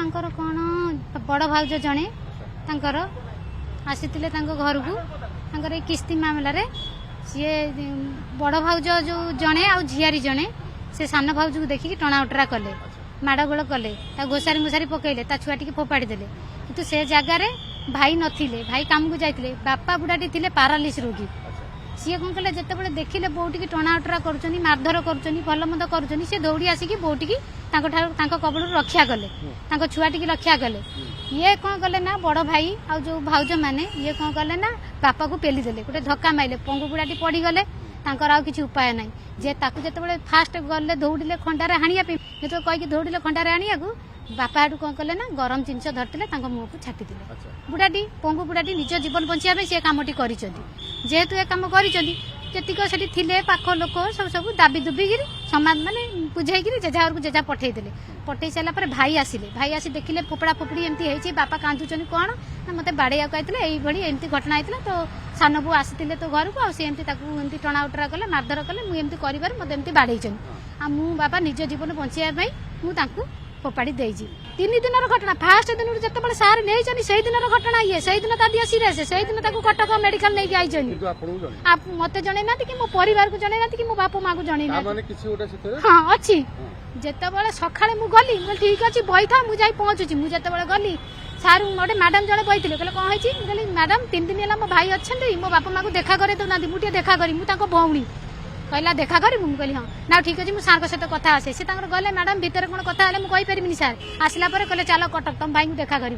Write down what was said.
तांकर कौन बड़ भाउज जड़े तांकर आसीथिले तांको घर को तांकर ए किस्ती मामला रे सी बड़ भाउज जो जड़े आ झियारी जड़े से सान भाउज को देखिकी टणा उटरा कले माड़गोल कले घोषारी मुसारी पकईले ता छुआ टी फोपाड़ी देले किंतु से जगार भाई नथिले भाई काम को जाइतिले बापा बुढ़ाटी थिले पारालिस रोगी सी कौन कले जिते देखिले बोटी टणा उटरा कर मारधर कर भल मंद कर सी दौड़ी आसिकी बोटी कबड़ रक्षा कले छुआ टी रक्षा कले ये कौन कले ना बड़ भाई आ जो भाउज मैंने ये कौन कले ना बापा को पेली देले गोटे धक्का माइले पंगु बुढ़ाटी पड़गले तांकर आउ किसी उपाय ना जे ताकू जिते फास्ट गले दौड़े खंडारे हाणिया जो कहीकि दौड़े खंडारे हाणिया बापा हाटू कौन कले ना गरम जिनस धरते मुह को छाटी बुढ़ाटी पंगु बुढ़ाटी निज जीवन बचाई से कमटी कर जेहेतु ये कम कर जेतिक से थे पाख लोक सब सब दाबी दुबिकी समाज माने बुझेगी जेजा घर को जेजा पठेदेले पठे सारापर भाई आसी देखिले फोपड़ा फोपड़ी एमती बापा कांदुचन कौन ना मत बाड़े आते एमती घटना होता तो सान बो आसी तो घर को आमती टणा उटरा कले मारधर कले मुझे कर मत एमती बाड़े मु बापा निज जीवन बचाई मुझे फोपाड़ी देजी 3 दिन घटना फास्ट दिन जो सार नहीं से दिन घटना ये से दिन दिया सीरीयस से दिन कटक मेडिकल नहीं आई मत जन ना कि मो परिवार को जन ना कि मो बापा माँ को जन हाँ अच्छी जिते सका मुझे ठीक अच्छे बही था मुझे पहुँचुची मुझे गली सार गोटे मैडम जड़े बही कहले कौन है मैडम 3 दिन है मो भाई अच्छा मो बापा माँ को देखा करे दौना मुझे देखा करी मुझे भौणी कहला देखा करी मुझे कहली हाँ ना ठीक अच्छे मुझे सार सहित कथा आसे सी गले मैडम भितर कौन कथा मुझे पारिनी सार आसला कहले चलो कटक तुम भाई को देखा कर